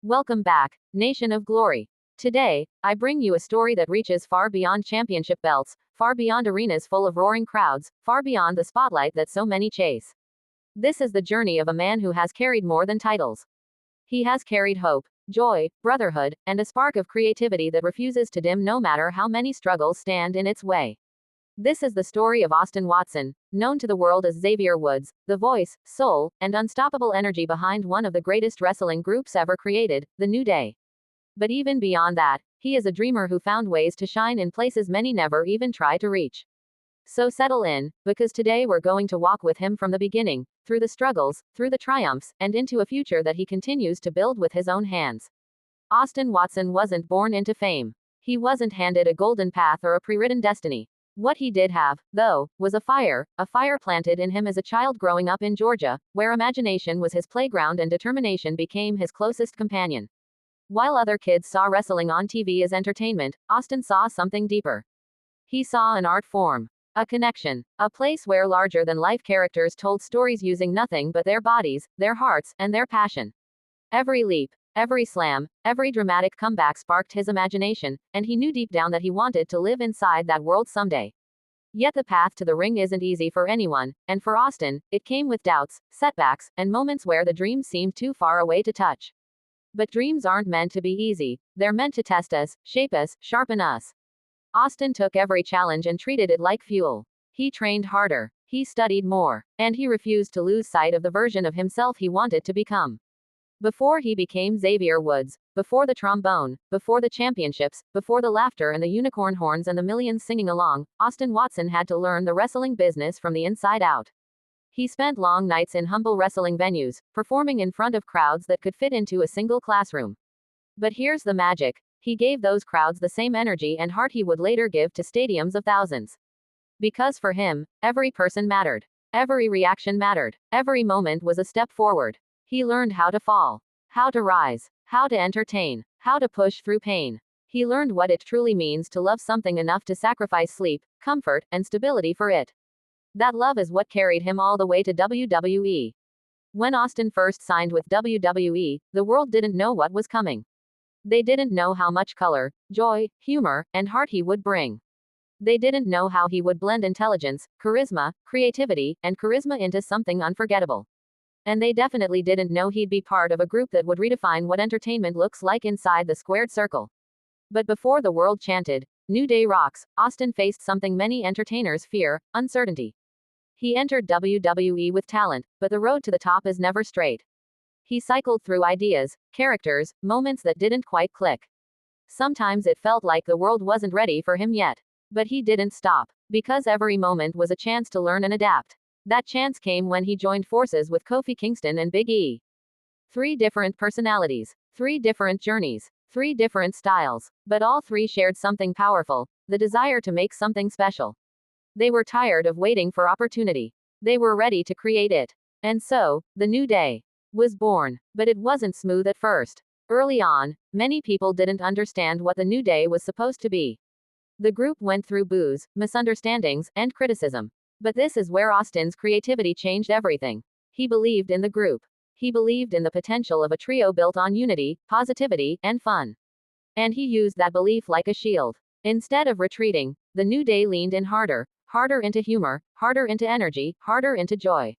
Welcome back, Nation of Glory. Today, I bring you a story that reaches far beyond championship belts, far beyond arenas full of roaring crowds, far beyond the spotlight that so many chase. This is the journey of a man who has carried more than titles. He has carried hope, joy, brotherhood, and a spark of creativity that refuses to dim no matter how many struggles stand in its way. This is the story of Austin Watson, known to the world as Xavier Woods, the voice, soul, and unstoppable energy behind one of the greatest wrestling groups ever created, The New Day. But even beyond that, he is a dreamer who found ways to shine in places many never even try to reach. So settle in, because today we're going to walk with him from the beginning, through the struggles, through the triumphs, and into a future that he continues to build with his own hands. Austin Watson wasn't born into fame. He wasn't handed a golden path or a pre-written destiny. What he did have, though, was a fire planted in him as a child growing up in Georgia, where imagination was his playground and determination became his closest companion. While other kids saw wrestling on TV as entertainment, Austin saw something deeper. He saw an art form, a connection, a place where larger-than-life characters told stories using nothing but their bodies, their hearts, and their passion. Every leap, every slam, every dramatic comeback sparked his imagination, and he knew deep down that he wanted to live inside that world someday. Yet the path to the ring isn't easy for anyone, and for Austin, it came with doubts, setbacks, and moments where the dream seemed too far away to touch. But dreams aren't meant to be easy, they're meant to test us, shape us, sharpen us. Austin took every challenge and treated it like fuel. He trained harder, he studied more, and he refused to lose sight of the version of himself he wanted to become. Before he became Xavier Woods, before the trombone, before the championships, before the laughter and the unicorn horns and the millions singing along, Austin Watson had to learn the wrestling business from the inside out. He spent long nights in humble wrestling venues, performing in front of crowds that could fit into a single classroom. But here's the magic: he gave those crowds the same energy and heart he would later give to stadiums of thousands. Because for him, every person mattered. Every reaction mattered. Every moment was a step forward. He learned how to fall, how to rise, how to entertain, how to push through pain. He learned what it truly means to love something enough to sacrifice sleep, comfort, and stability for it. That love is what carried him all the way to WWE. When Austin first signed with WWE, the world didn't know what was coming. They didn't know how much color, joy, humor, and heart he would bring. They didn't know how he would blend intelligence, charisma, creativity, and charisma into something unforgettable. And they definitely didn't know he'd be part of a group that would redefine what entertainment looks like inside the squared circle. But before the world chanted, "New Day rocks," Austin faced something many entertainers fear: uncertainty. He entered WWE with talent, but the road to the top is never straight. He cycled through ideas, characters, moments that didn't quite click. Sometimes it felt like the world wasn't ready for him yet. But he didn't stop, because every moment was a chance to learn and adapt. That chance came when he joined forces with Kofi Kingston and Big E. 3 different personalities, 3 different journeys, 3 different styles, but all 3 shared something powerful: the desire to make something special. They were tired of waiting for opportunity. They were ready to create it. And so, The New Day was born. But it wasn't smooth at first. Early on, many people didn't understand what The New Day was supposed to be. The group went through boos, misunderstandings, and criticism. But this is where Austin's creativity changed everything. He believed in the group. He believed in the potential of a trio built on unity, positivity, and fun. And he used that belief like a shield. Instead of retreating, The New Day leaned in harder, harder into humor, harder into energy, harder into joy.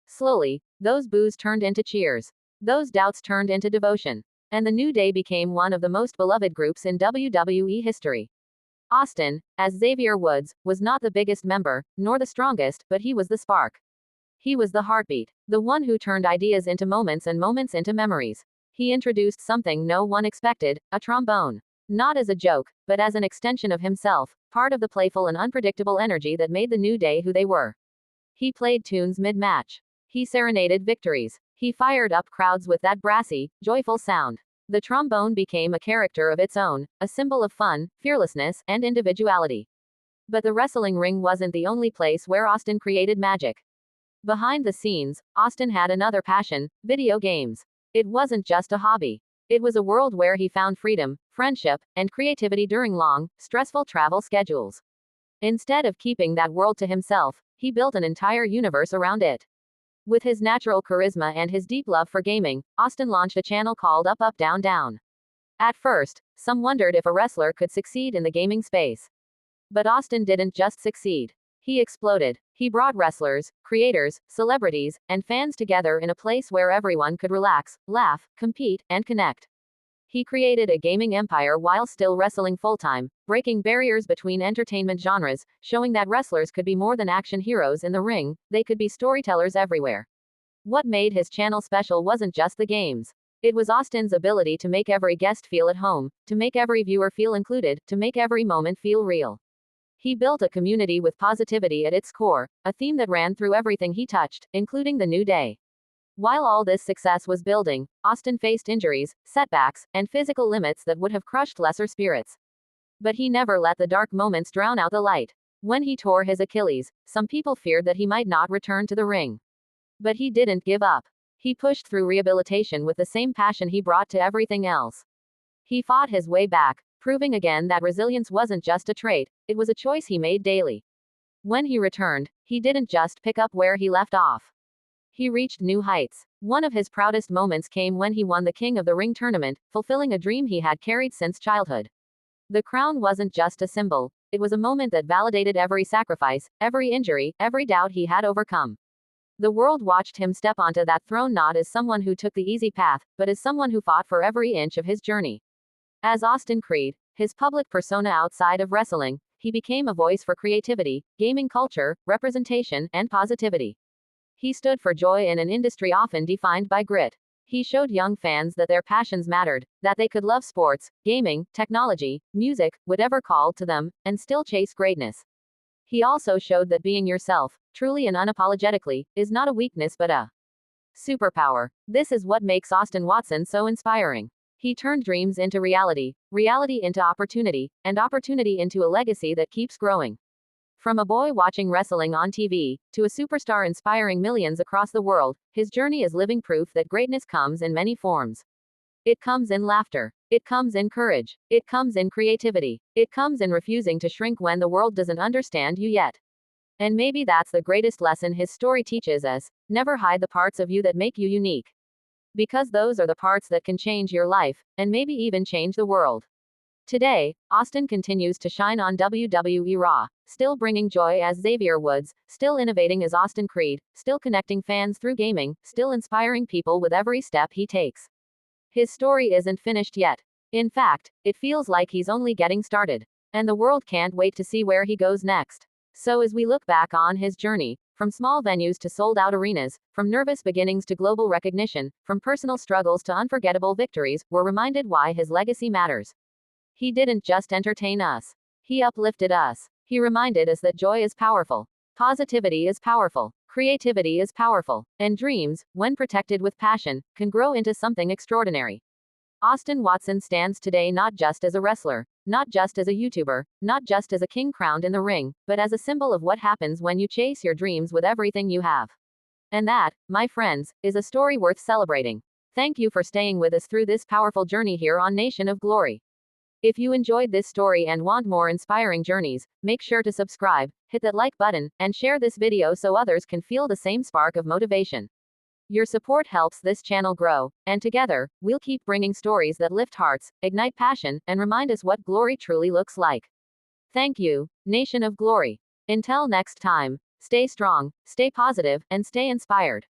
Slowly, those boos turned into cheers. Those doubts turned into devotion. And The New Day became one of the most beloved groups in WWE history. Austin, as Xavier Woods, was not the biggest member, nor the strongest, but he was the spark. He was the heartbeat, the one who turned ideas into moments and moments into memories. He introduced something no one expected: a trombone. Not as a joke, but as an extension of himself, part of the playful and unpredictable energy that made The New Day who they were. He played tunes mid-match. He serenaded victories. He fired up crowds with that brassy, joyful sound. The trombone became a character of its own, a symbol of fun, fearlessness, and individuality. But the wrestling ring wasn't the only place where Austin created magic. Behind the scenes, Austin had another passion: video games. It wasn't just a hobby. It was a world where he found freedom, friendship, and creativity during long, stressful travel schedules. Instead of keeping that world to himself, he built an entire universe around it. With his natural charisma and his deep love for gaming, Austin launched a channel called UpUpDownDown. At first, some wondered if a wrestler could succeed in the gaming space. But Austin didn't just succeed. He exploded. He brought wrestlers, creators, celebrities, and fans together in a place where everyone could relax, laugh, compete, and connect. He created a gaming empire while still wrestling full-time, breaking barriers between entertainment genres, showing that wrestlers could be more than action heroes in the ring, they could be storytellers everywhere. What made his channel special wasn't just the games. It was Austin's ability to make every guest feel at home, to make every viewer feel included, to make every moment feel real. He built a community with positivity at its core, a theme that ran through everything he touched, including the new day. While all this success was building, Austin faced injuries, setbacks, and physical limits that would have crushed lesser spirits. But he never let the dark moments drown out the light. When he tore his Achilles, some people feared that he might not return to the ring. But he didn't give up. He pushed through rehabilitation with the same passion he brought to everything else. He fought his way back, proving again that resilience wasn't just a trait, it was a choice he made daily. When he returned, he didn't just pick up where he left off. He reached new heights. One of his proudest moments came when he won the King of the Ring tournament, fulfilling a dream he had carried since childhood. The crown wasn't just a symbol, it was a moment that validated every sacrifice, every injury, every doubt he had overcome. The world watched him step onto that throne not as someone who took the easy path, but as someone who fought for every inch of his journey. As Austin Creed, his public persona outside of wrestling, he became a voice for creativity, gaming culture, representation, and positivity. He stood for joy in an industry often defined by grit. He showed young fans that their passions mattered, that they could love sports, gaming, technology, music, whatever called to them, and still chase greatness. He also showed that being yourself, truly and unapologetically, is not a weakness but a superpower. This is what makes Austin Watson so inspiring. He turned dreams into reality, reality into opportunity, and opportunity into a legacy that keeps growing. From a boy watching wrestling on TV, to a superstar inspiring millions across the world, his journey is living proof that greatness comes in many forms. It comes in laughter. It comes in courage. It comes in creativity. It comes in refusing to shrink when the world doesn't understand you yet. And maybe that's the greatest lesson his story teaches us: never hide the parts of you that make you unique. Because those are the parts that can change your life, and maybe even change the world. Today, Austin continues to shine on WWE Raw, still bringing joy as Xavier Woods, still innovating as Austin Creed, still connecting fans through gaming, still inspiring people with every step he takes. His story isn't finished yet. In fact, it feels like he's only getting started. And the world can't wait to see where he goes next. So as we look back on his journey, from small venues to sold-out arenas, from nervous beginnings to global recognition, from personal struggles to unforgettable victories, we're reminded why his legacy matters. He didn't just entertain us. He uplifted us. He reminded us that joy is powerful. Positivity is powerful. Creativity is powerful. And dreams, when protected with passion, can grow into something extraordinary. Austin Watson stands today not just as a wrestler, not just as a YouTuber, not just as a king crowned in the ring, but as a symbol of what happens when you chase your dreams with everything you have. And that, my friends, is a story worth celebrating. Thank you for staying with us through this powerful journey here on Nation of Glory. If you enjoyed this story and want more inspiring journeys, make sure to subscribe, hit that like button, and share this video so others can feel the same spark of motivation. Your support helps this channel grow, and together, we'll keep bringing stories that lift hearts, ignite passion, and remind us what glory truly looks like. Thank you, Nation of Glory. Until next time, stay strong, stay positive, and stay inspired.